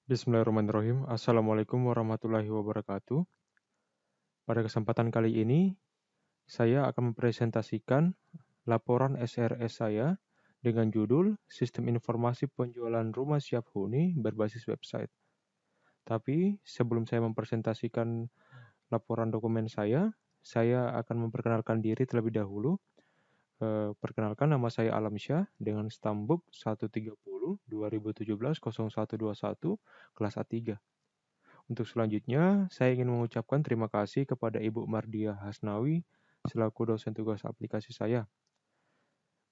Bismillahirrahmanirrahim. Assalamualaikum warahmatullahi wabarakatuh. Pada kesempatan kali ini, saya akan mempresentasikan laporan SRS saya dengan judul Sistem Informasi Penjualan Rumah Siap Huni berbasis website. Tapi sebelum saya mempresentasikan laporan dokumen saya akan memperkenalkan diri terlebih dahulu. Perkenalkan, nama saya Alamsyah dengan stambuk 130 2017 0121 kelas A3. Untuk selanjutnya, saya ingin mengucapkan terima kasih kepada Ibu Mardia Hasnawi selaku dosen tugas aplikasi saya.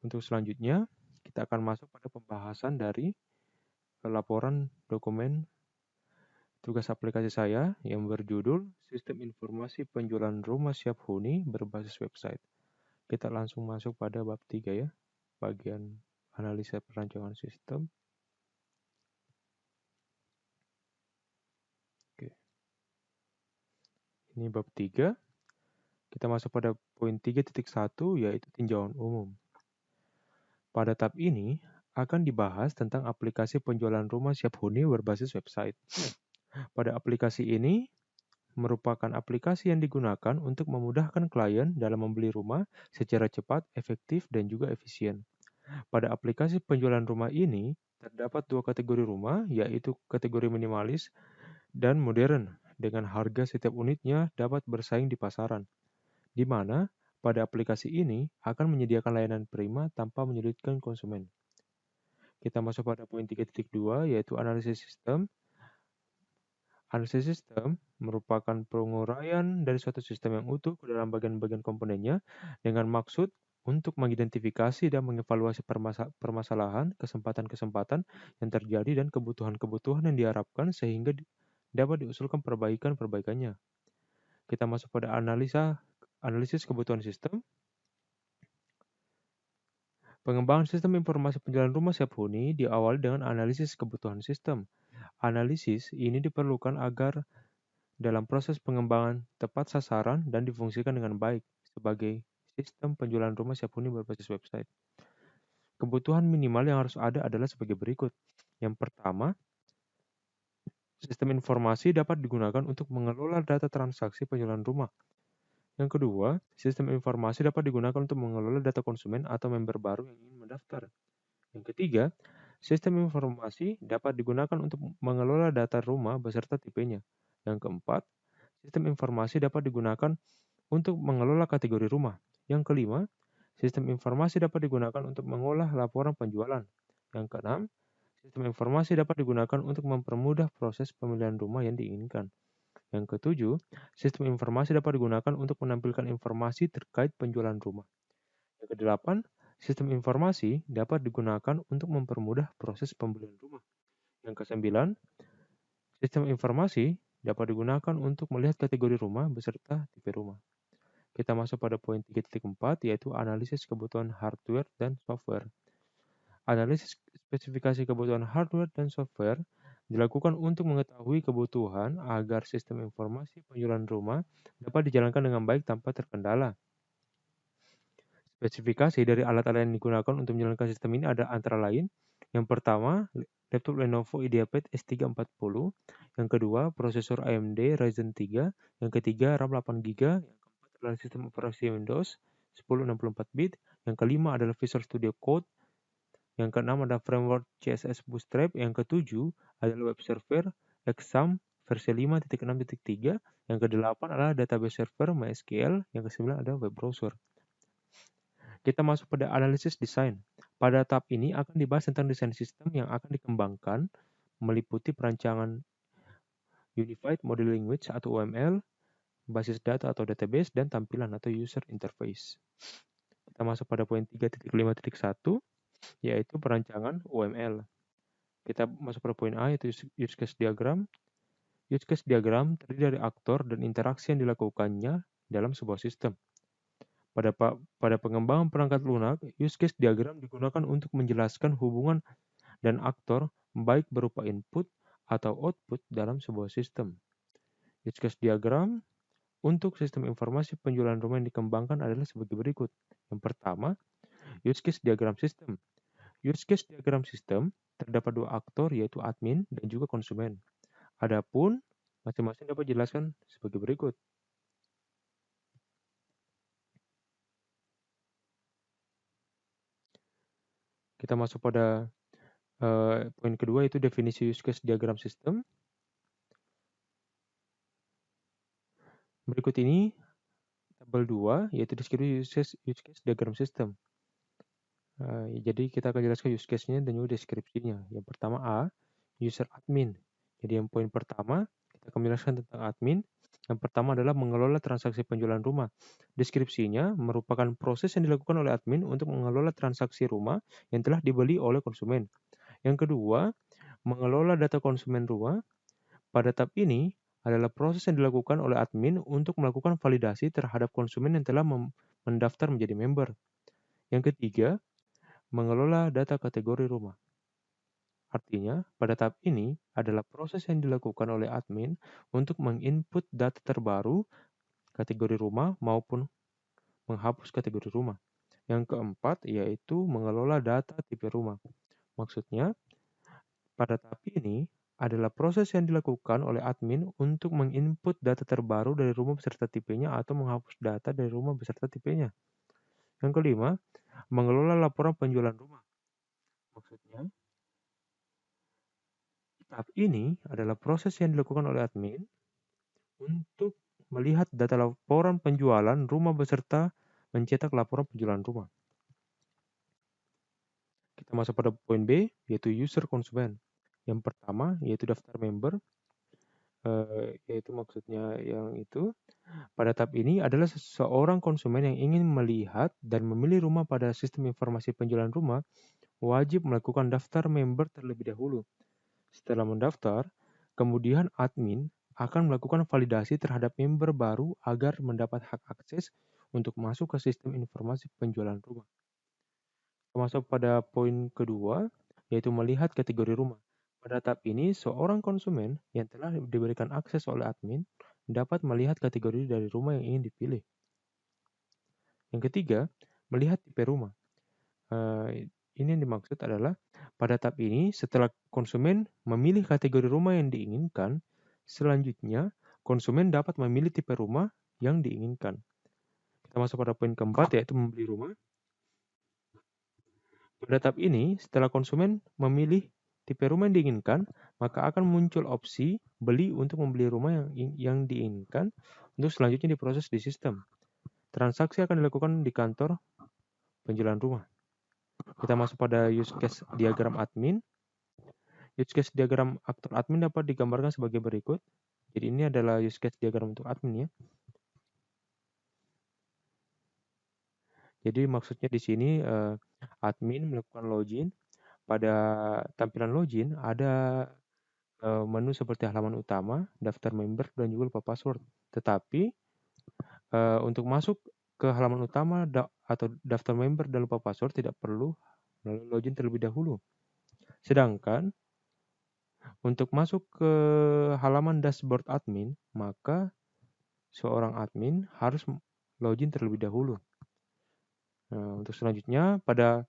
Untuk selanjutnya, kita akan masuk pada pembahasan dari laporan dokumen tugas aplikasi saya yang berjudul Sistem Informasi Penjualan Rumah Siap Huni berbasis website. Kita langsung masuk pada bab 3 ya, bagian analisa perancangan sistem. Oke. Ini bab 3. Kita masuk pada poin 3.1 yaitu tinjauan umum. Pada tab ini akan dibahas tentang aplikasi penjualan rumah siap huni berbasis website. Pada aplikasi ini merupakan aplikasi yang digunakan untuk memudahkan klien dalam membeli rumah secara cepat, efektif, dan juga efisien. Pada aplikasi penjualan rumah ini terdapat dua kategori rumah, yaitu kategori minimalis dan modern, dengan harga setiap unitnya dapat bersaing di pasaran, di mana pada aplikasi ini akan menyediakan layanan prima tanpa menyulitkan konsumen. Kita masuk pada poin 3.2 yaitu analisis sistem. Analisis sistem merupakan penguraian dari suatu sistem yang utuh ke dalam bagian-bagian komponennya dengan maksud untuk mengidentifikasi dan mengevaluasi permasalahan, kesempatan-kesempatan yang terjadi dan kebutuhan-kebutuhan yang diharapkan sehingga dapat diusulkan perbaikan-perbaikannya. Kita masuk pada analisis kebutuhan sistem. Pengembangan sistem informasi penjualan rumah siap huni diawali dengan analisis kebutuhan sistem. Analisis ini diperlukan agar dalam proses pengembangan tepat sasaran dan difungsikan dengan baik sebagai sistem penjualan rumah siap huni berbasis website. Kebutuhan minimal yang harus ada adalah sebagai berikut. Yang pertama, sistem informasi dapat digunakan untuk mengelola data transaksi penjualan rumah. Yang kedua, sistem informasi dapat digunakan untuk mengelola data konsumen atau member baru yang ingin mendaftar. Yang ketiga, sistem informasi dapat digunakan untuk mengelola data rumah beserta tipenya. Yang keempat, sistem informasi dapat digunakan untuk mengelola kategori rumah. Yang kelima, sistem informasi dapat digunakan untuk mengolah laporan penjualan. Yang keenam, sistem informasi dapat digunakan untuk mempermudah proses pemilihan rumah yang diinginkan. Yang ketujuh, sistem informasi dapat digunakan untuk menampilkan informasi terkait penjualan rumah. Yang kedelapan, sistem informasi dapat digunakan untuk mempermudah proses pembelian rumah. Yang kesembilan, sistem informasi dapat digunakan untuk melihat kategori rumah beserta tipe rumah. Kita masuk pada poin 3.4 yaitu analisis kebutuhan hardware dan software. Analisis spesifikasi kebutuhan hardware dan software dilakukan untuk mengetahui kebutuhan agar sistem informasi penjualan rumah dapat dijalankan dengan baik tanpa terkendala. Spesifikasi dari alat-alat yang digunakan untuk menjalankan sistem ini ada antara lain, yang pertama, laptop Lenovo IdeaPad S340, yang kedua, prosesor AMD Ryzen 3, yang ketiga, RAM 8GB, yang keempat adalah sistem operasi Windows 1064-bit, yang kelima adalah Visual Studio Code, yang keenam ada framework CSS Bootstrap, yang ketujuh adalah web server Exam versi 5.6.3, yang kedelapan adalah database server MySQL, yang kesembilan adalah web browser. Kita masuk pada analisis desain. Pada tahap ini akan dibahas tentang desain sistem yang akan dikembangkan, meliputi perancangan Unified Modeling Language atau UML, basis data atau database, dan tampilan atau user interface. Kita masuk pada poin 3.5.1, yaitu perancangan UML. Kita masuk pada poin A, yaitu use case diagram. Use case diagram terdiri dari aktor dan interaksi yang dilakukannya dalam sebuah sistem. Pada pengembangan perangkat lunak, use case diagram digunakan untuk menjelaskan hubungan dan aktor baik berupa input atau output dalam sebuah sistem. Use case diagram untuk sistem informasi penjualan rumah yang dikembangkan adalah sebagai berikut. Yang pertama, use case diagram sistem. Use case diagram sistem terdapat dua aktor, yaitu admin dan juga konsumen. Adapun masing-masing dapat dijelaskan sebagai berikut. Kita masuk pada poin kedua, yaitu definisi use case diagram sistem. Berikut ini tabel 2, yaitu deskripsi use case diagram sistem. Jadi kita akan jelaskan use case-nya dan juga deskripsinya. Yang pertama A, user admin. Jadi yang poin pertama, kita akan menjelaskan tentang admin. Yang pertama adalah mengelola transaksi penjualan rumah. Deskripsinya merupakan proses yang dilakukan oleh admin untuk mengelola transaksi rumah yang telah dibeli oleh konsumen. Yang kedua, mengelola data konsumen rumah. Pada tahap ini adalah proses yang dilakukan oleh admin untuk melakukan validasi terhadap konsumen yang telah mendaftar menjadi member. Yang ketiga, mengelola data kategori rumah. Artinya, pada tahap ini adalah proses yang dilakukan oleh admin untuk menginput data terbaru kategori rumah maupun menghapus kategori rumah. Yang keempat, yaitu mengelola data tipe rumah. Maksudnya, pada tahap ini adalah proses yang dilakukan oleh admin untuk menginput data terbaru dari rumah beserta tipenya atau menghapus data dari rumah beserta tipenya. Yang kelima, mengelola laporan penjualan rumah. Maksudnya, tahap ini adalah proses yang dilakukan oleh admin untuk melihat data laporan penjualan rumah beserta mencetak laporan penjualan rumah. Kita masuk pada poin B, yaitu user konsumen. Yang pertama, yaitu daftar member, yaitu maksudnya yang itu. Pada tahap ini adalah seseorang konsumen yang ingin melihat dan memilih rumah pada sistem informasi penjualan rumah, wajib melakukan daftar member terlebih dahulu. Setelah mendaftar, kemudian admin akan melakukan validasi terhadap member baru agar mendapat hak akses untuk masuk ke sistem informasi penjualan rumah. Masuk pada poin kedua, yaitu melihat kategori rumah. Pada tahap ini, seorang konsumen yang telah diberikan akses oleh admin dapat melihat kategori dari rumah yang ingin dipilih. Yang ketiga, melihat tipe rumah. Ini yang dimaksud adalah pada tahap ini, setelah konsumen memilih kategori rumah yang diinginkan, selanjutnya konsumen dapat memilih tipe rumah yang diinginkan. Kita masuk pada poin keempat, yaitu membeli rumah. Pada tahap ini, setelah konsumen memilih tipe rumah yang diinginkan, maka akan muncul opsi beli untuk membeli rumah yang diinginkan untuk selanjutnya diproses di sistem. Transaksi akan dilakukan di kantor penjualan rumah. Kita masuk pada use case diagram admin. Use case diagram aktor admin dapat digambarkan sebagai berikut. Jadi ini adalah use case diagram untuk admin ya. Jadi maksudnya di sini admin melakukan login. Pada tampilan login ada menu seperti halaman utama, daftar member, dan juga lupa password. Tetapi untuk masuk ke halaman utama atau daftar member dan lupa password tidak perlu melalui login terlebih dahulu. Sedangkan untuk masuk ke halaman dashboard admin, maka seorang admin harus login terlebih dahulu. Nah, untuk selanjutnya pada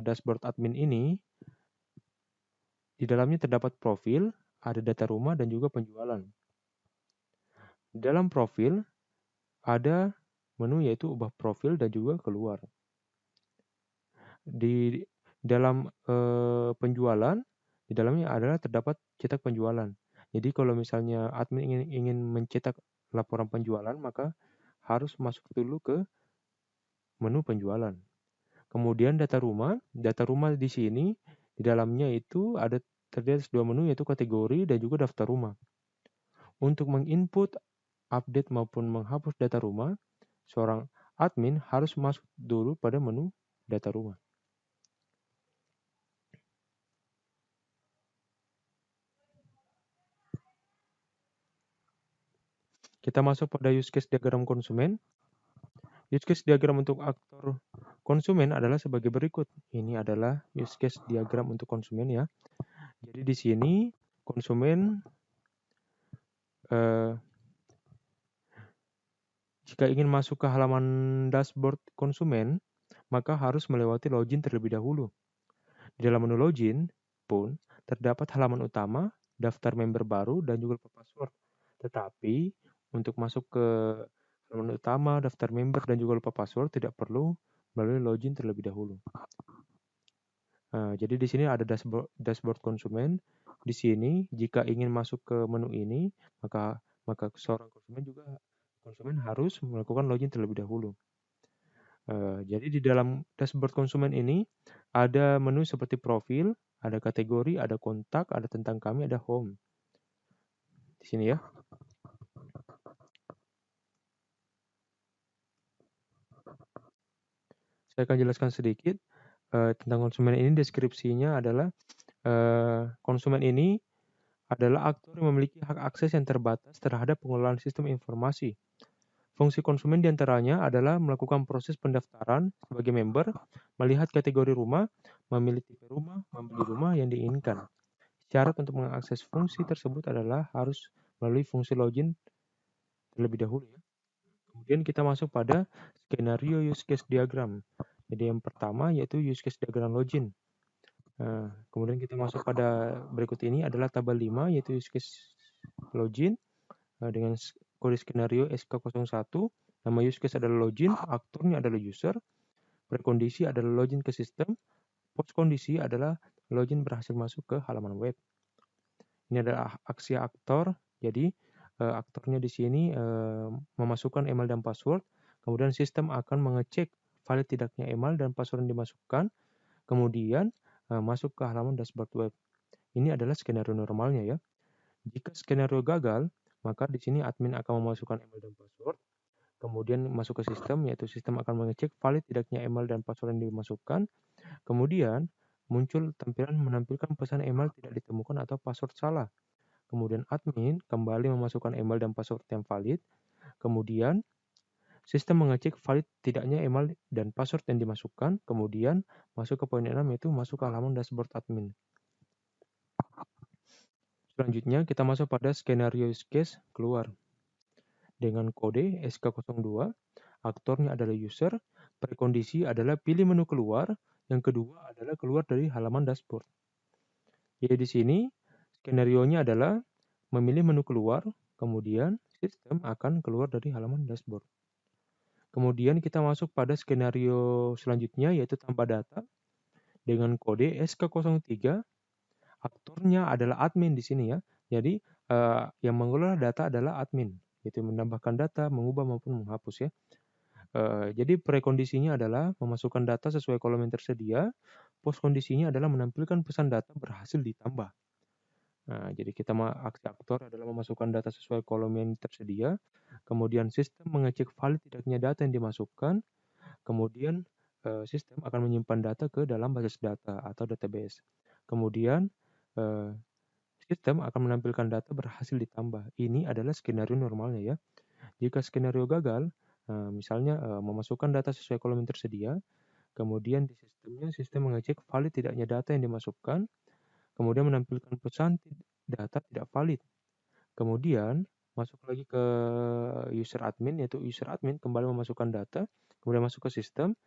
dashboard admin ini di dalamnya terdapat profil, ada data rumah dan juga penjualan. Di dalam profil ada menu yaitu ubah profil dan juga keluar. Di dalam penjualan, di dalamnya adalah terdapat cetak penjualan. Jadi kalau misalnya admin ingin mencetak laporan penjualan, maka harus masuk dulu ke menu penjualan. Kemudian data rumah di sini di dalamnya itu ada terdiri atas dua menu yaitu kategori dan juga daftar rumah. Untuk menginput, update maupun menghapus data rumah, seorang admin harus masuk dulu pada menu data rumah. Kita masuk pada use case diagram konsumen. Use case diagram untuk aktor konsumen adalah sebagai berikut. Ini adalah use case diagram untuk konsumen ya. Jadi di sini konsumen jika ingin masuk ke halaman dashboard konsumen, maka harus melewati login terlebih dahulu. Di dalam menu login pun terdapat halaman utama, daftar member baru, dan juga lupa password. Tetapi untuk masuk ke halaman utama, daftar member, dan juga lupa password tidak perlu melalui login terlebih dahulu. Jadi di sini ada dashboard konsumen. Di sini jika ingin masuk ke menu ini, maka seorang konsumen harus melakukan login terlebih dahulu. Jadi di dalam dashboard konsumen ini ada menu seperti profil, ada kategori, ada kontak, ada tentang kami, ada home. Di sini ya. Saya akan jelaskan sedikit tentang konsumen ini. Deskripsinya adalah konsumen ini adalah aktor yang memiliki hak akses yang terbatas terhadap pengelolaan sistem informasi. Fungsi konsumen diantaranya adalah melakukan proses pendaftaran sebagai member, melihat kategori rumah, memilih tipe rumah, membeli rumah yang diinginkan. Syarat untuk mengakses fungsi tersebut adalah harus melalui fungsi login terlebih dahulu ya. Kemudian kita masuk pada skenario use case diagram. Jadi yang pertama yaitu use case diagram login. Kemudian kita masuk pada berikut ini adalah tabel 5 yaitu use case login dengan kode skenario SK01. Nama use case adalah login, aktornya adalah user, prekondisi adalah login ke sistem, post kondisi adalah login berhasil masuk ke halaman web. Ini adalah aksi aktor. Jadi aktornya di sini memasukkan email dan password. Kemudian sistem akan mengecek valid tidaknya email dan password yang dimasukkan. Kemudian masuk ke halaman dashboard web. Ini adalah skenario normalnya ya. Jika skenario gagal, maka di sini admin akan memasukkan email dan password. Kemudian masuk ke sistem, yaitu sistem akan mengecek valid tidaknya email dan password yang dimasukkan. Kemudian muncul tampilan menampilkan pesan email tidak ditemukan atau password salah. Kemudian admin kembali memasukkan email dan password yang valid. Kemudian sistem mengecek valid tidaknya email dan password yang dimasukkan. Kemudian masuk ke poin 6 yaitu masuk ke halaman dashboard admin. Selanjutnya kita masuk pada skenario use case keluar. Dengan kode SK02, aktornya adalah user, prekondisi adalah pilih menu keluar, yang kedua adalah keluar dari halaman dashboard. Jadi di sini skenarionya adalah memilih menu keluar, kemudian sistem akan keluar dari halaman dashboard. Kemudian kita masuk pada skenario selanjutnya yaitu tambah data dengan kode SK03. Aktornya adalah admin di sini ya. Jadi yang mengelola data adalah admin, yaitu menambahkan data, mengubah maupun menghapus ya. Jadi prekondisinya adalah memasukkan data sesuai kolom yang tersedia. Post kondisinya adalah menampilkan pesan data berhasil ditambah. Nah, jadi aksi aktor adalah memasukkan data sesuai kolom yang tersedia. Kemudian sistem mengecek valid tidaknya data yang dimasukkan. Kemudian sistem akan menyimpan data ke dalam basis data atau database. Kemudian sistem akan menampilkan data berhasil ditambah. Ini adalah skenario normalnya ya. Jika skenario gagal, misalnya memasukkan data sesuai kolom yang tersedia, kemudian di sistemnya sistem mengecek valid tidaknya data yang dimasukkan, kemudian menampilkan pesan data tidak valid. Kemudian masuk lagi ke user admin, yaitu user admin kembali memasukkan data, kemudian masuk ke sistem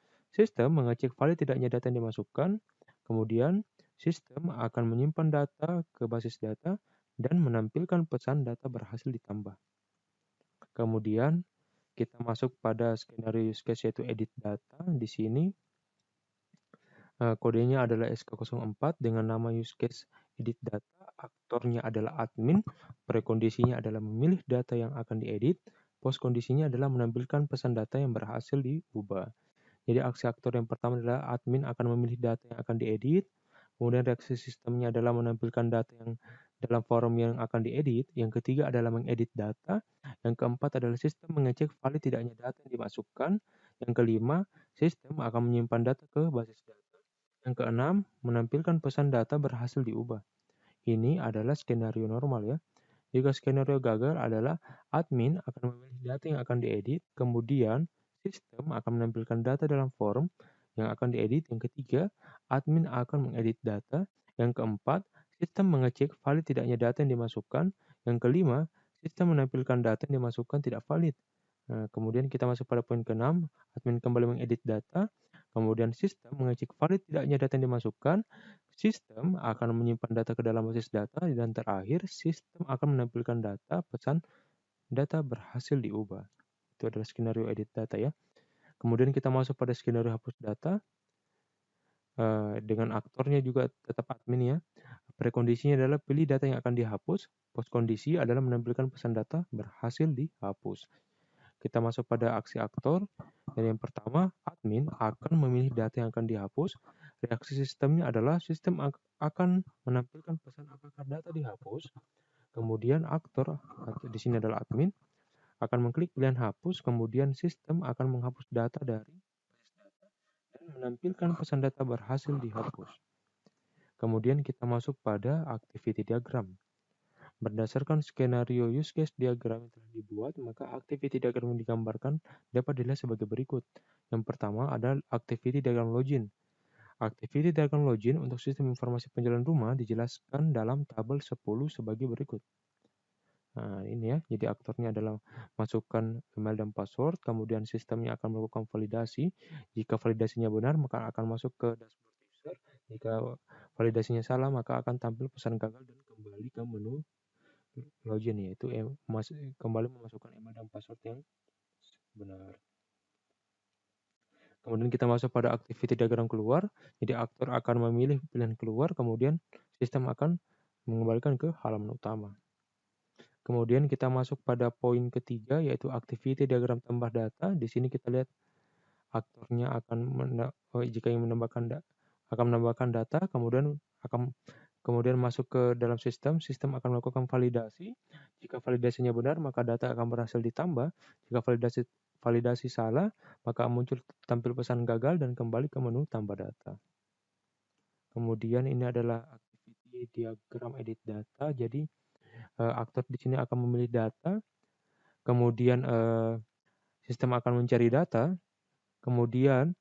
mengecek valid tidaknya data yang dimasukkan, kemudian sistem akan menyimpan data ke basis data dan menampilkan pesan data berhasil ditambah. Kemudian kita masuk pada skenario use case yaitu edit data. Di sini kodenya adalah SK04 dengan nama use case edit data. Aktornya adalah admin, prekondisinya adalah memilih data yang akan diedit, post kondisinya adalah menampilkan pesan data yang berhasil diubah. Jadi aksi aktor yang pertama adalah admin akan memilih data yang akan diedit, kemudian reaksi sistemnya adalah menampilkan data yang dalam forum yang akan diedit, yang ketiga adalah mengedit data, yang keempat adalah sistem mengecek valid tidaknya data yang dimasukkan, yang kelima, sistem akan menyimpan data ke basis data, yang keenam, menampilkan pesan data berhasil diubah. Ini adalah skenario normal ya. Jika skenario gagal adalah admin akan memilih data yang akan diedit, kemudian sistem akan menampilkan data dalam form yang akan diedit. Yang ketiga, admin akan mengedit data. Yang keempat, sistem mengecek valid tidaknya data yang dimasukkan. Yang kelima, sistem menampilkan data yang dimasukkan tidak valid. Nah, kemudian kita masuk pada poin ke-6, admin kembali mengedit data. Kemudian sistem mengecek valid tidaknya data yang dimasukkan, sistem akan menyimpan data ke dalam basis data, dan terakhir sistem akan menampilkan data pesan data berhasil diubah. Itu adalah skenario edit data ya. Kemudian kita masuk pada skenario hapus data, dengan aktornya juga tetap admin ya. Prekondisinya adalah pilih data yang akan dihapus, postkondisi adalah menampilkan pesan data berhasil dihapus. Kita masuk pada aksi aktor, dan yang pertama, admin akan memilih data yang akan dihapus. Reaksi sistemnya adalah sistem akan menampilkan pesan apakah data dihapus. Kemudian aktor, atau di sini adalah admin, akan mengklik pilihan hapus, kemudian sistem akan menghapus data dari dan menampilkan pesan data berhasil dihapus. Kemudian kita masuk pada activity diagram. Berdasarkan skenario use case diagram yang telah dibuat, maka activity diagram yang digambarkan dapat dilihat sebagai berikut. Yang pertama adalah activity diagram login. Activity diagram login untuk sistem informasi penjualan rumah dijelaskan dalam tabel 10 sebagai berikut. Nah, ini ya, jadi aktornya adalah masukkan email dan password, kemudian sistemnya akan melakukan validasi. Jika validasinya benar, maka akan masuk ke dashboard user. Jika validasinya salah, maka akan tampil pesan gagal dan kembali ke menu login, yaitu kembali memasukkan email dan password yang benar. Kemudian kita masuk pada activity diagram keluar. Jadi aktor akan memilih pilihan keluar, kemudian sistem akan mengembalikan ke halaman utama. Kemudian kita masuk pada poin ketiga, yaitu activity diagram tambah data. Di sini kita lihat aktornya akan jika ingin menambahkan data, kemudian masuk ke dalam sistem akan melakukan validasi. Jika validasinya benar, maka data akan berhasil ditambah. Jika validasi salah, maka muncul tampil pesan gagal dan kembali ke menu tambah data. Kemudian ini adalah activity diagram edit data. Jadi aktor di sini akan memilih data, kemudian sistem akan mencari data, kemudian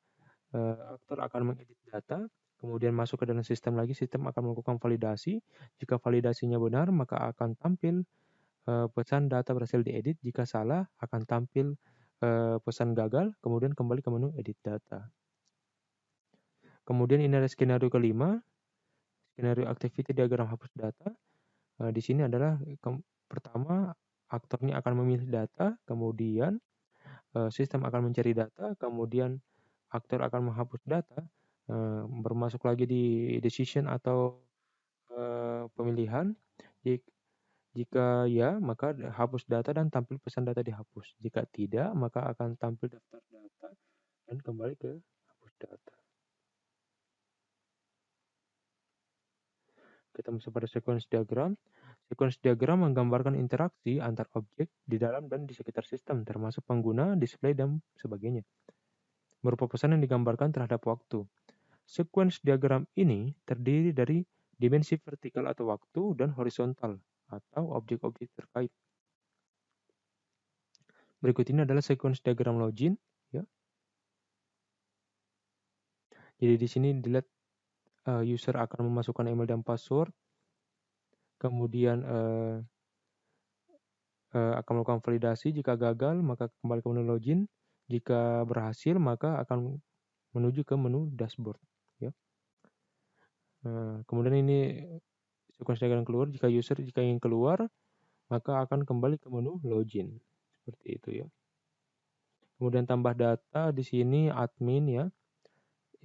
aktor akan mengedit data, kemudian masuk ke dalam sistem lagi, sistem akan melakukan validasi. Jika validasinya benar, maka akan tampil pesan data berhasil diedit. Jika salah, akan tampil pesan gagal, kemudian kembali ke menu edit data. Kemudian ini ada skenario kelima, skenario activity diagram hapus data. Di sini adalah pertama, aktornya akan memilih data, kemudian sistem akan mencari data, kemudian aktor akan menghapus data, bermasuk lagi di decision atau pemilihan. Jika ya, maka hapus data dan tampil pesan data dihapus. Jika tidak, maka akan tampil daftar data dan kembali ke hapus data. Kita masuk pada sequence diagram. Sequence diagram menggambarkan interaksi antar objek di dalam dan di sekitar sistem, termasuk pengguna, display, dan sebagainya, berupa pesan yang digambarkan terhadap waktu. Sequence diagram ini terdiri dari dimensi vertikal atau waktu dan horizontal atau objek-objek terkait. Berikut ini adalah sequence diagram login. Ya. Jadi di sini dilihat user akan memasukkan email dan password, kemudian akan melakukan validasi. Jika gagal, maka kembali ke menu login. Jika berhasil, maka akan menuju ke menu dashboard. Ya. Kemudian ini sequence diagram keluar. Jika ingin keluar, maka akan kembali ke menu login. Seperti itu ya. Kemudian tambah data di sini admin ya.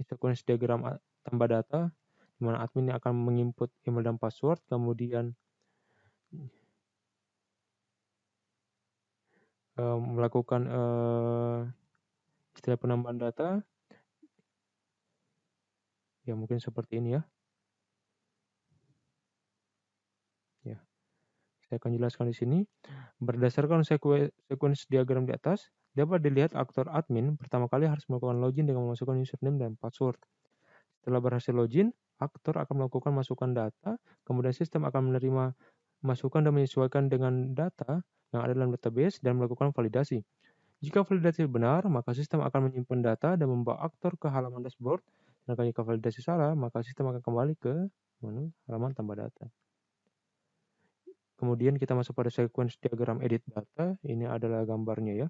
Sequence diagram tambah data, di mana admin akan menginput email dan password, kemudian melakukan istilah penambahan data. Ya mungkin seperti ini ya. Ya, saya akan jelaskan di sini. Berdasarkan sequence diagram di atas, dapat dilihat aktor admin pertama kali harus melakukan login dengan memasukkan username dan password. Setelah berhasil login, aktor akan melakukan masukan data, kemudian sistem akan menerima masukan dan menyesuaikan dengan data yang ada dalam database dan melakukan validasi. Jika validasi benar, maka sistem akan menyimpan data dan membawa aktor ke halaman dashboard. Sedangkan jika validasi salah, maka sistem akan kembali ke menu halaman tambah data. Kemudian kita masuk pada sequence diagram edit data. Ini adalah gambarnya ya.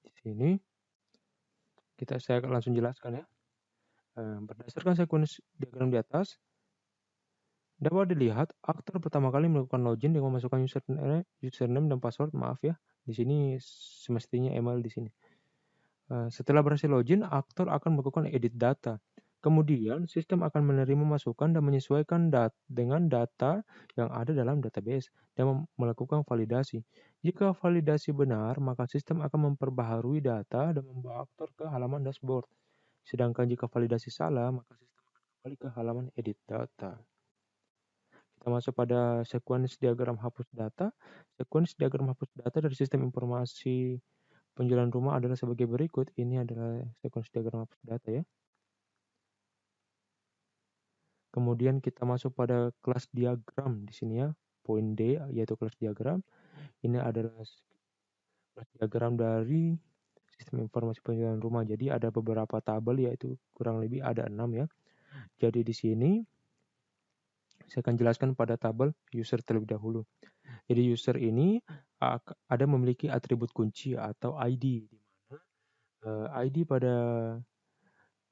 Di sini Saya akan langsung jelaskan ya. Berdasarkan sequence diagram di atas, dapat dilihat aktor pertama kali melakukan login dengan memasukkan username dan password. Maaf ya, di sini semestinya email di sini. Setelah berhasil login, aktor akan melakukan edit data. Kemudian, sistem akan menerima masukan dan menyesuaikan dengan data yang ada dalam database dan melakukan validasi. Jika validasi benar, maka sistem akan memperbaharui data dan membawa aktor ke halaman dashboard. Sedangkan jika validasi salah, maka sistem akan kembali ke halaman edit data. Kita masuk pada sequence diagram hapus data. Sequence diagram hapus data dari sistem informasi penjualan rumah adalah sebagai berikut. Ini adalah sequence diagram hapus data ya. Kemudian kita masuk pada kelas diagram di sini ya. Poin D yaitu kelas diagram. Ini adalah kelas diagram dari sistem informasi penjualan rumah. Jadi ada beberapa tabel, yaitu kurang lebih ada 6 ya. Jadi di sini saya akan jelaskan pada tabel user terlebih dahulu. Jadi user ini ada memiliki atribut kunci atau ID, di mana ID pada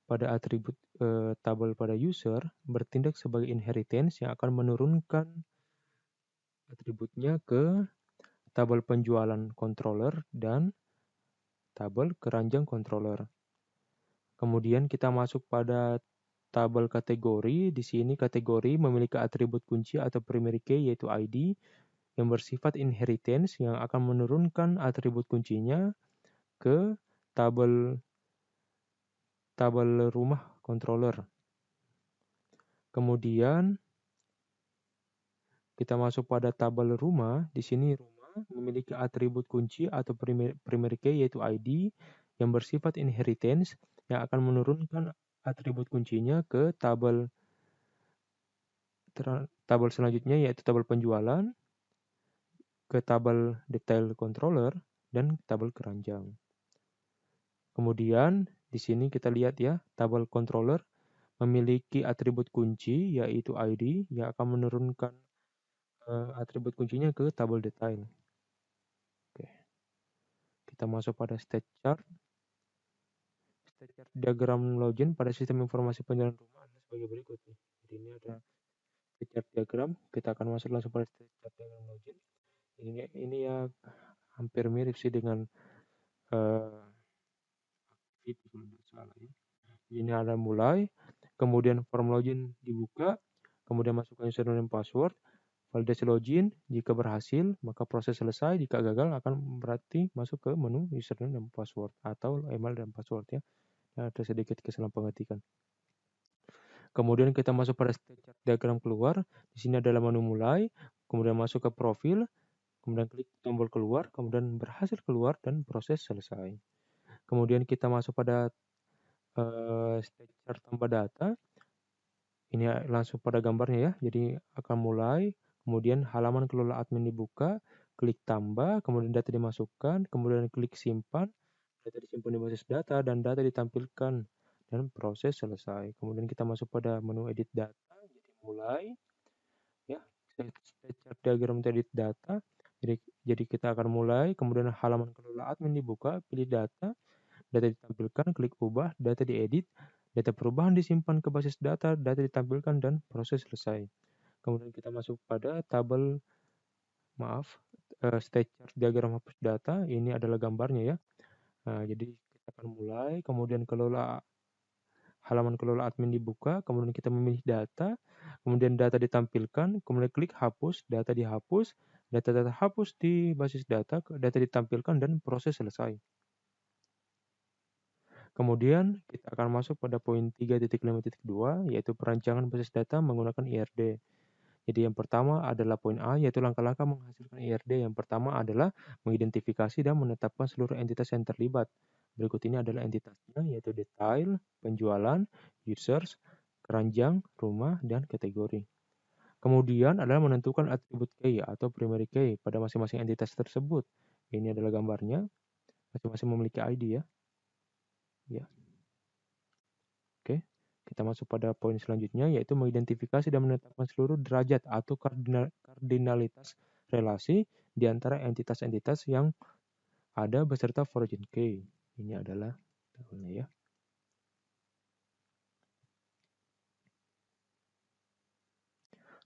atribut tabel pada user bertindak sebagai inheritance yang akan menurunkan atributnya ke tabel penjualan controller dan tabel keranjang controller. Kemudian kita masuk pada tabel kategori. Di sini kategori memiliki atribut kunci atau primary key yaitu ID yang bersifat inheritance yang akan menurunkan atribut kuncinya ke tabel rumah controller. Kemudian kita masuk pada tabel rumah. Di sini rumah memiliki atribut kunci atau primary key yaitu ID yang bersifat inheritance yang akan menurunkan atribut kuncinya ke tabel selanjutnya yaitu tabel penjualan, ke tabel detail controller, dan tabel keranjang. Kemudian di sini kita lihat ya, tabel controller memiliki atribut kunci yaitu ID yang akan menurunkan atribut kuncinya ke tabel detail. Oke. Kita masuk pada state chart. State chart diagram login pada sistem informasi penjualan rumah adalah sebagai berikut. Jadi ini ada state chart diagram. Kita akan masuk langsung pada state chart diagram login. Ini ya hampir mirip sih dengan itu kalau tidak salah ya. Ini ada mulai, kemudian form login dibuka, kemudian masukkan username dan password, validasi login. Jika berhasil, maka proses selesai. Jika gagal, akan berarti masuk ke menu username dan password atau email dan password ya. Ada sedikit kesalahan pengetikan. Kemudian kita masuk pada state chart diagram keluar. Di sini adalah menu mulai, kemudian masuk ke profil, kemudian klik tombol keluar, kemudian berhasil keluar dan proses selesai. Kemudian kita masuk pada state chart tambah data. Ini langsung pada gambarnya ya. Jadi akan mulai, kemudian halaman kelola admin dibuka, klik tambah, kemudian data dimasukkan, kemudian klik simpan, data disimpan di basis data, dan data ditampilkan, dan proses selesai. Kemudian kita masuk pada menu edit data, jadi mulai, ya, state chart diagram edit data. Jadi kita akan mulai, kemudian halaman kelola admin dibuka, pilih data ditampilkan, klik ubah, data diedit, data perubahan disimpan ke basis data ditampilkan, dan proses selesai. Kemudian kita masuk pada tabel, state chart diagram hapus data. Ini adalah gambarnya ya. Nah, jadi kita akan mulai, kemudian halaman kelola admin dibuka, kemudian kita memilih data, kemudian data ditampilkan, kemudian klik hapus, data dihapus, data hapus di basis data ditampilkan, dan proses selesai. Kemudian kita akan masuk pada poin 3.5.2 yaitu perancangan basis data menggunakan IRD. Jadi yang pertama adalah poin A yaitu langkah-langkah menghasilkan IRD. Yang pertama adalah mengidentifikasi dan menetapkan seluruh entitas yang terlibat. Berikut ini adalah entitasnya yaitu detail, penjualan, users, keranjang, rumah, dan kategori. Kemudian adalah menentukan atribut key atau primary key pada masing-masing entitas tersebut. Ini adalah gambarnya. Masing-masing memiliki ID ya. Ya. Oke, kita masuk pada poin selanjutnya yaitu mengidentifikasi dan menetapkan seluruh derajat atau kardinalitas relasi di antara entitas-entitas yang ada beserta origin key. Ini adalah tabelnya ya.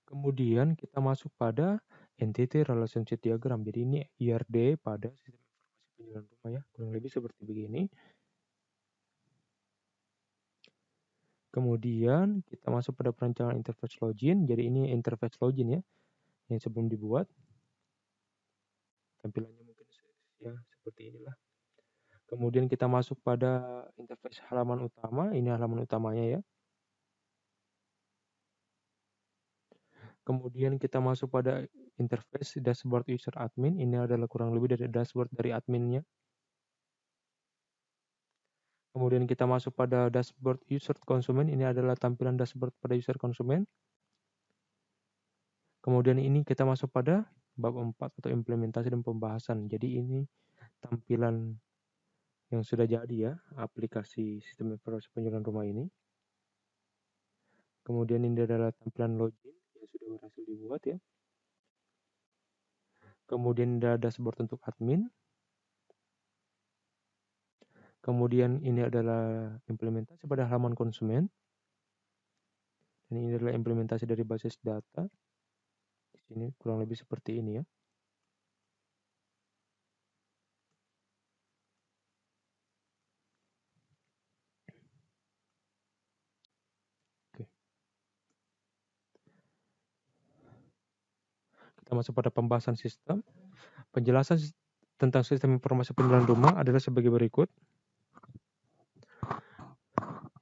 Kemudian kita masuk pada Entity Relationship Diagram. Jadi ini IRD pada sistem informasi penjualan rumah ya, kurang lebih seperti begini. Kemudian kita masuk pada perancangan interface login. Jadi ini interface login ya, yang sebelum dibuat. Tampilannya mungkin ya seperti inilah. Kemudian kita masuk pada interface halaman utama. Ini halaman utamanya ya. Kemudian kita masuk pada interface dashboard user admin. Ini adalah kurang lebih dari dashboard dari adminnya. Kemudian kita masuk pada dashboard user konsumen. Ini adalah tampilan dashboard pada user konsumen. Kemudian ini kita masuk pada bab 4 atau implementasi dan pembahasan. Jadi ini tampilan yang sudah jadi ya, aplikasi sistem informasi penjualan rumah ini. Kemudian ini adalah tampilan login yang sudah berhasil dibuat ya. Kemudian ada dashboard untuk admin. Kemudian ini adalah implementasi pada halaman konsumen. Dan ini adalah implementasi dari basis data. Di sini kurang lebih seperti ini ya. Oke. Kita masuk pada pembahasan sistem. Penjelasan tentang sistem informasi penjualan rumah adalah sebagai berikut.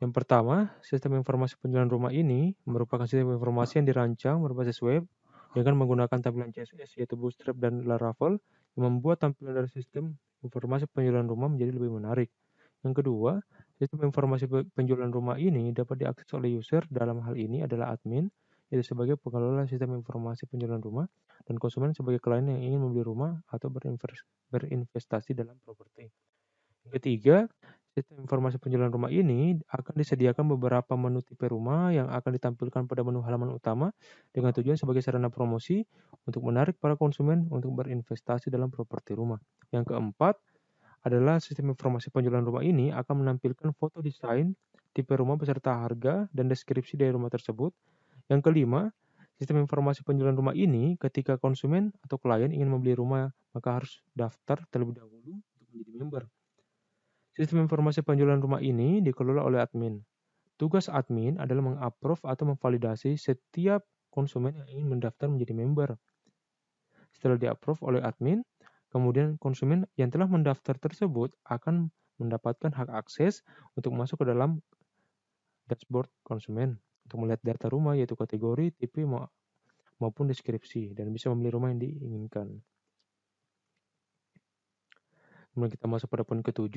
Yang pertama, sistem informasi penjualan rumah ini merupakan sistem informasi yang dirancang berbasis web dengan menggunakan tampilan CSS yaitu Bootstrap dan Laravel yang membuat tampilan dari sistem informasi penjualan rumah menjadi lebih menarik. Yang kedua, sistem informasi penjualan rumah ini dapat diakses oleh user, dalam hal ini adalah admin, yaitu sebagai pengelola sistem informasi penjualan rumah, dan konsumen sebagai klien yang ingin membeli rumah atau berinvestasi dalam properti. Yang ketiga, sistem informasi penjualan rumah ini akan disediakan beberapa menu tipe rumah yang akan ditampilkan pada menu halaman utama dengan tujuan sebagai sarana promosi untuk menarik para konsumen untuk berinvestasi dalam properti rumah. Yang keempat adalah sistem informasi penjualan rumah ini akan menampilkan foto desain, tipe rumah beserta harga dan deskripsi dari rumah tersebut. Yang kelima, sistem informasi penjualan rumah ini ketika konsumen atau klien ingin membeli rumah maka harus daftar terlebih dahulu untuk menjadi member. Sistem informasi penjualan rumah ini dikelola oleh admin. Tugas admin adalah mengapprove atau memvalidasi setiap konsumen yang ingin mendaftar menjadi member. Setelah di-approve oleh admin, kemudian konsumen yang telah mendaftar tersebut akan mendapatkan hak akses untuk masuk ke dalam dashboard konsumen untuk melihat data rumah yaitu kategori, tipe maupun deskripsi dan bisa memilih rumah yang diinginkan. Kemudian kita masuk pada poin ke-7.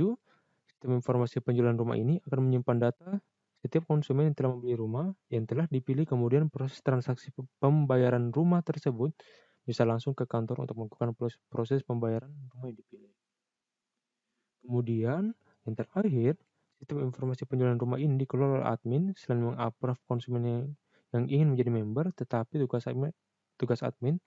Sistem informasi penjualan rumah ini akan menyimpan data setiap konsumen yang telah membeli rumah yang telah dipilih, kemudian proses transaksi pembayaran rumah tersebut bisa langsung ke kantor untuk melakukan proses pembayaran rumah yang dipilih. Kemudian yang terakhir, sistem informasi penjualan rumah ini dikelola oleh admin selain mengapprove konsumen yang ingin menjadi member, tetapi tugas admin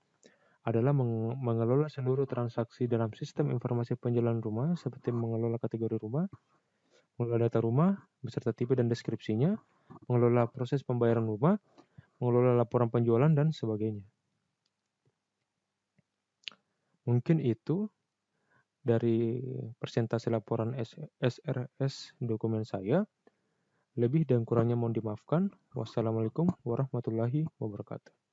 adalah mengelola seluruh transaksi dalam sistem informasi penjualan rumah seperti mengelola kategori rumah, mengelola data rumah beserta tipe dan deskripsinya, mengelola proses pembayaran rumah, mengelola laporan penjualan, dan sebagainya. Mungkin itu dari presentasi laporan SRS dokumen saya. Lebih dan kurangnya mohon dimaafkan. Wassalamualaikum warahmatullahi wabarakatuh.